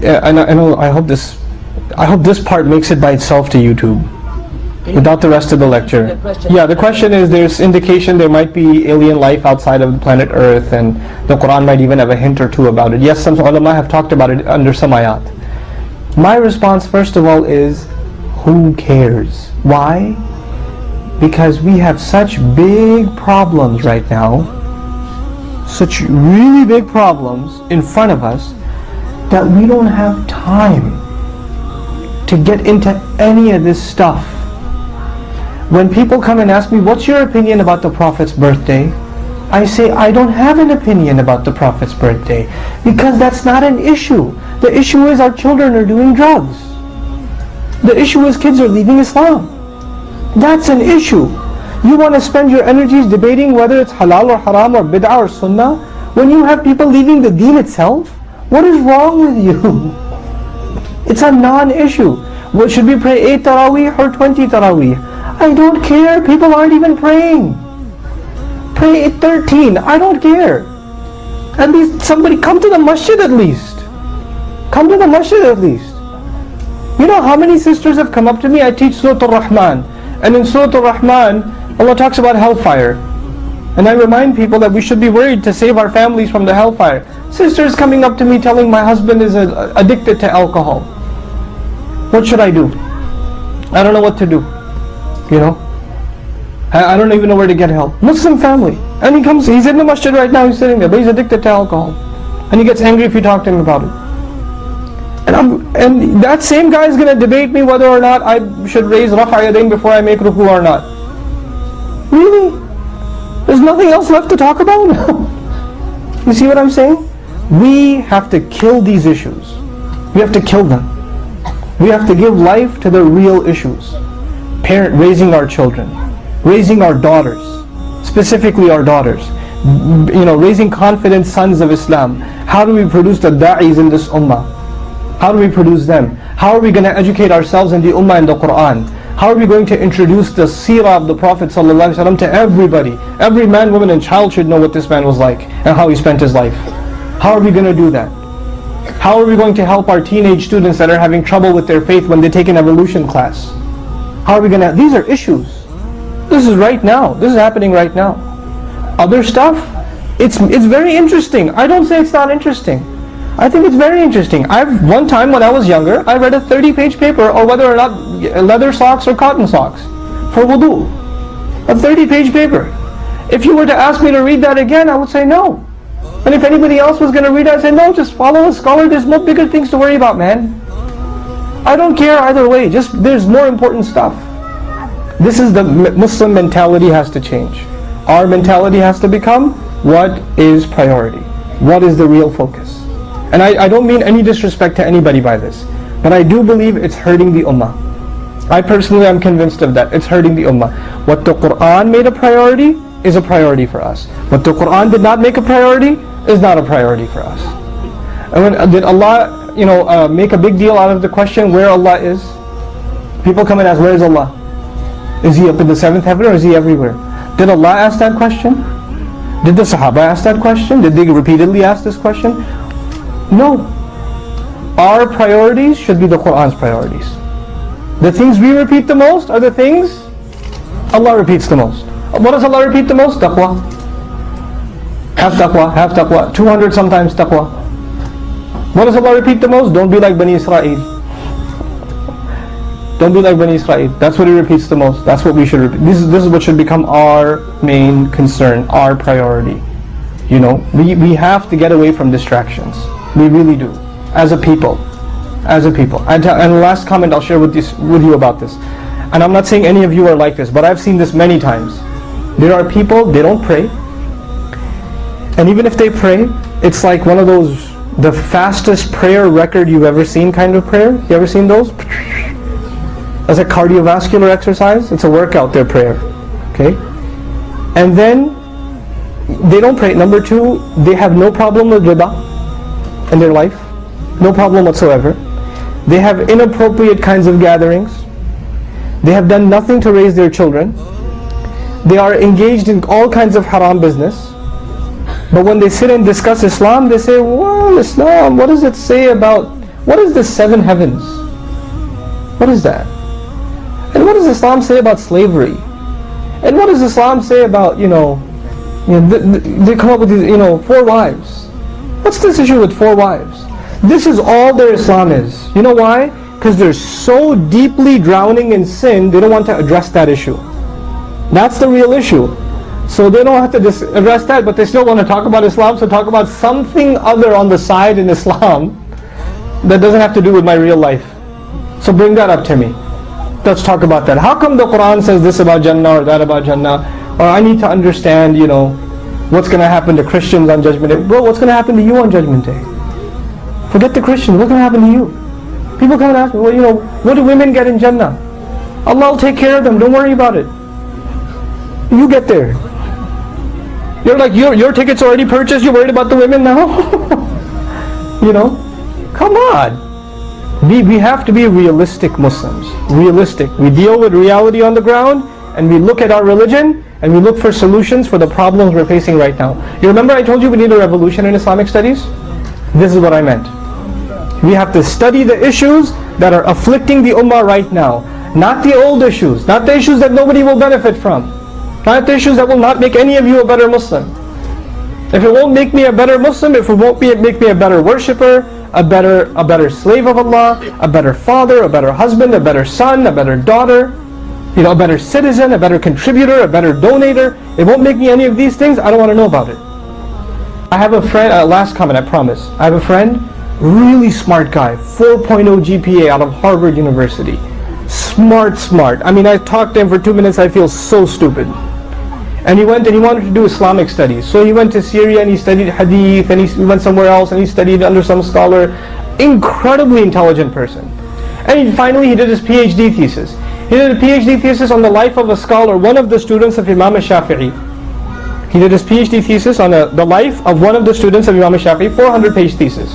I hope this part makes it by itself to YouTube, without the rest of the lecture. Yeah, the question is, there's indication there might be alien life outside of the planet Earth, and the Quran might even have a hint or two about it. Yes, some ulama have talked about it under some ayat. My response, first of all, is, who cares? Why? Because we have such big problems right now, such really big problems in front of us, that we don't have time to get into any of this stuff. When people come and ask me, what's your opinion about the Prophet's birthday? I say, I don't have an opinion about the Prophet's birthday, because that's not an issue. The issue is our children are doing drugs. The issue is kids are leaving Islam. That's an issue. You want to spend your energies debating whether it's halal or haram or bid'ah or sunnah, when you have people leaving the deen itself? What is wrong with you? It's a non-issue. Well, should we pray 8 Taraweeh or 20 Taraweeh? I don't care. People aren't even praying. Pray 13. I don't care. At least somebody come to the masjid at least. Come to the masjid at least. You know how many sisters have come up to me? I teach Surah Al-Rahman. And in Surah Al-Rahman, Allah talks about hellfire. And I remind people that we should be worried to save our families from the hellfire. Sisters coming up to me telling my husband is addicted to alcohol. What should I do? I don't know what to do. You know? I don't even know where to get help. Muslim family. And he's in the masjid right now, he's sitting there, but he's addicted to alcohol. And he gets angry if you talk to him about it. And that same guy is going to debate me whether or not I should raise rafa yadayn before I make ruku or not. Really? There's nothing else left to talk about? You see what I'm saying? We have to kill these issues. We have to kill them. We have to give life to the real issues. Raising our children, raising our daughters, specifically our daughters. Raising confident sons of Islam. How do we produce the da'is in this ummah? How do we produce them? How are we going to educate ourselves in the ummah and the Quran? How are we going to introduce the seerah of the Prophet ﷺ to everybody? Every man, woman and child should know what this man was like and how he spent his life. How are we going to do that? How are we going to help our teenage students that are having trouble with their faith when they take an evolution class? How are we going to... These are issues. This is right now. This is happening right now. Other stuff, it's very interesting. I don't say it's not interesting. I think it's very interesting. One time when I was younger, I read a 30-page paper on whether or not leather socks or cotton socks for wudu. A 30-page paper. If you were to ask me to read that again, I would say no. And if anybody else was going to read it, I'd say no, just follow a scholar. There's no bigger things to worry about, man. I don't care either way. Just there's more important stuff. This is the Muslim mentality has to change. Our mentality has to become, what is priority? What is the real focus? And I don't mean any disrespect to anybody by this, but I do believe it's hurting the ummah. I personally am convinced of that. It's hurting the ummah. What the Quran made a priority is a priority for us. What the Quran did not make a priority is not a priority for us. And did Allah, make a big deal out of the question where Allah is? People come and ask, where is Allah? Is He up in the 7th heaven or is He everywhere? Did Allah ask that question? Did the Sahaba ask that question? Did they repeatedly ask this question? No. Our priorities should be the Qur'an's priorities. The things we repeat the most are the things Allah repeats the most. What does Allah repeat the most? Taqwa. Have taqwa, have taqwa. 200 sometimes taqwa. What does Allah repeat the most? Don't be like Bani Israel. Don't be like Bani Israel. That's what He repeats the most. That's what we should repeat. This is what should become our main concern, our priority. We have to get away from distractions. We really do. As a people. As a people. And the last comment I'll share with you about this. And I'm not saying any of you are like this, but I've seen this many times. There are people, they don't pray. And even if they pray, it's like one of those, the fastest prayer record you've ever seen kind of prayer. You ever seen those? That's a cardiovascular exercise. It's a workout, their prayer. Okay? And then, they don't pray. Number 2, they have no problem with riba in their life. No problem whatsoever. They have inappropriate kinds of gatherings. They have done nothing to raise their children. They are engaged in all kinds of haram business. But when they sit and discuss Islam, they say, well, Islam, what does it say about What is the 7 heavens? What is that? And what does Islam say about slavery? And what does Islam say about, they come up with these, 4 wives. What's this issue with 4 wives? This is all their Islam is. You know why? Because they're so deeply drowning in sin, they don't want to address that issue. That's the real issue. So they don't have to address that, but they still want to talk about Islam, so talk about something other on the side in Islam that doesn't have to do with my real life. So bring that up to me. Let's talk about that. How come the Quran says this about Jannah or that about Jannah? Or I need to understand, what's going to happen to Christians on Judgment Day. Bro, what's going to happen to you on Judgment Day? Forget the Christians, what's going to happen to you? People come and ask me, what do women get in Jannah? Allah will take care of them, don't worry about it. You get there. You're like, your ticket's already purchased, you're worried about the women now? Come on. We have to be realistic Muslims. Realistic. We deal with reality on the ground, and we look at our religion, and we look for solutions for the problems we're facing right now. You remember I told you we need a revolution in Islamic studies? This is what I meant. We have to study the issues that are afflicting the ummah right now. Not the old issues. Not the issues that nobody will benefit from. Not the issues that will not make any of you a better Muslim. If it won't make me a better Muslim, if it won't make me a better worshipper, a better slave of Allah, a better father, a better husband, a better son, a better daughter, a better citizen, a better contributor, a better donator, it won't make me any of these things, I don't want to know about it. I have a friend, last comment, I promise. I have a friend, really smart guy, 4.0 GPA out of Harvard University. Smart. I mean, I talked to him for 2 minutes, I feel so stupid. And he went and he wanted to do Islamic studies. So he went to Syria and he studied Hadith, and he went somewhere else and he studied under some scholar. Incredibly intelligent person. And finally he did his PhD thesis. He did a PhD thesis on the life of a scholar, one of the students of Imam Shafi'i. He did his PhD thesis on the life of one of the students of Imam Shafi'i, 400-page thesis.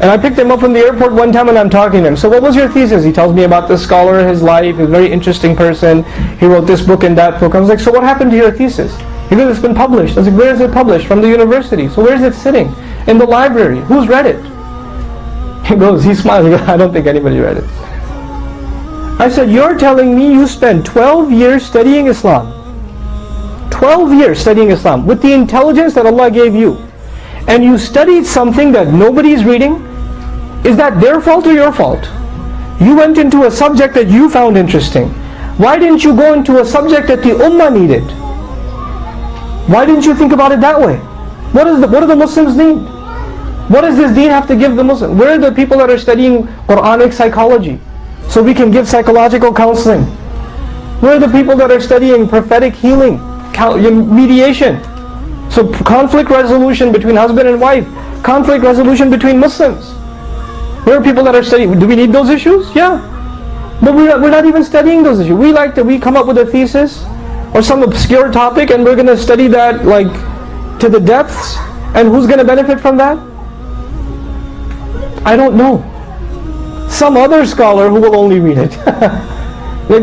And I picked him up from the airport one time and I'm talking to him. So what was your thesis? He tells me about this scholar, his life, he's a very interesting person. He wrote this book and that book. I was like, so what happened to your thesis? He goes, it's been published. I was like, where is it published? From the university. So where is it sitting? In the library. Who's read it? He goes, he smiles, he goes, I don't think anybody read it. I said, you're telling me you spent 12 years studying Islam. 12 years studying Islam with the intelligence that Allah gave you. And you studied something that nobody's reading? Is that their fault or your fault? You went into a subject that you found interesting. Why didn't you go into a subject that the ummah needed? Why didn't you think about it that way? What do the Muslims need? What does this deen have to give the Muslim? Where are the people that are studying Quranic psychology so we can give psychological counseling? Where are the people that are studying prophetic healing, mediation? So conflict resolution between husband and wife, conflict resolution between Muslims. There are people that are studying. Do we need those issues? Yeah. But we're not even studying those issues. We come up with a thesis or some obscure topic and we're going to study that like to the depths, and who's going to benefit from that? I don't know. Some other scholar who will only read it.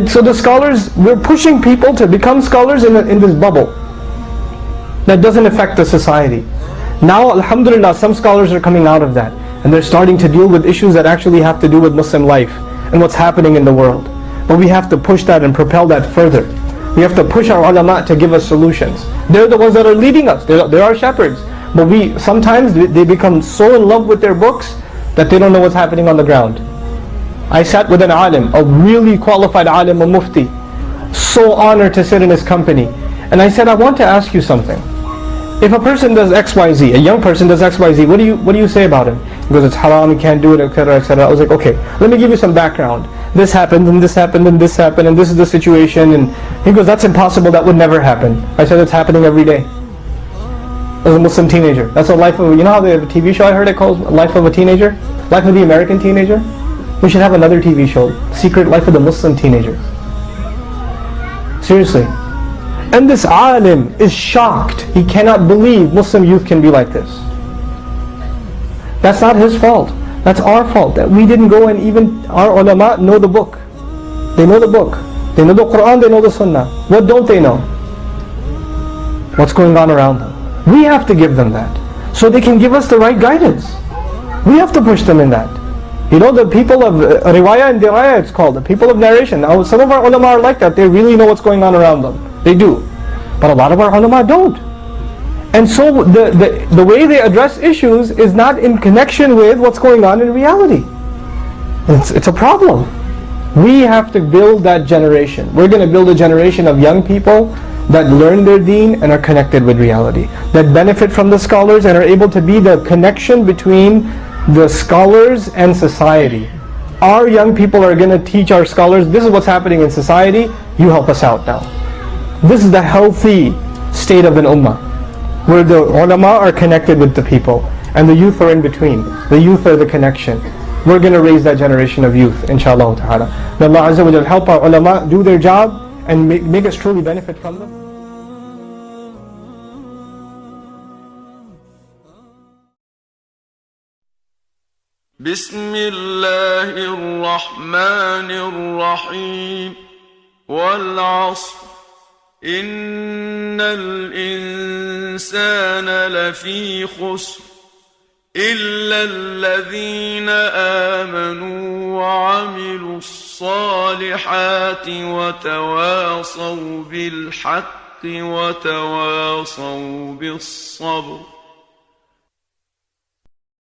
So the scholars, we're pushing people to become scholars in this bubble that doesn't affect the society. Now, alhamdulillah, some scholars are coming out of that, and they're starting to deal with issues that actually have to do with Muslim life and what's happening in the world. But we have to push that and propel that further. We have to push our ulama to give us solutions. They're the ones that are leading us. They're our shepherds. But sometimes they become so in love with their books that they don't know what's happening on the ground. I sat with an alim, a really qualified alim, a mufti. So honored to sit in his company. And I said, I want to ask you something. If a person does XYZ, a young person does XYZ, what do you say about him? He goes, it's haram, you can't do it, etc., etc. I was like, okay, let me give you some background. This happened, and this happened, and this happened, and this is the situation. And he goes, that's impossible, that would never happen. I said, it's happening every day. As a Muslim teenager. That's the life of, you know how they have a TV show I heard it called, Life of a Teenager? Life of the American Teenager? We should have another TV show, Secret Life of the Muslim Teenager. Seriously. And this alim is shocked. He cannot believe Muslim youth can be like this. That's not his fault. That's our fault. That we didn't go and even our ulama know the book. They know the book. They know the Quran, they know the Sunnah. What don't they know? What's going on around them. We have to give them that. So they can give us the right guidance. We have to push them in that. You know, the people of riwayah and dirayah, it's called, the people of narration. Now, some of our ulama are like that. They really know what's going on around them. They do. But a lot of our ulama don't. And so the way they address issues is not in connection with what's going on in reality. It's a problem. We have to build that generation. We're going to build a generation of young people that learn their deen and are connected with reality, that benefit from the scholars and are able to be the connection between the scholars and society. Our young people are going to teach our scholars, this is what's happening in society, you help us out now. This is the healthy state of an ummah, where the ulama are connected with the people and the youth are in between. The youth are the connection. We're going to raise that generation of youth, inshaAllah ta'ala. May Allah Azza wa Jal help our ulama do their job and make us truly benefit from them. Bismillahir Rahmanir Rahim. Wal 'asr. Innal insana lafi khusr. إلا الذين آمنوا وعملوا الصالحات وتواصوا بالحق وتواصوا بالصبر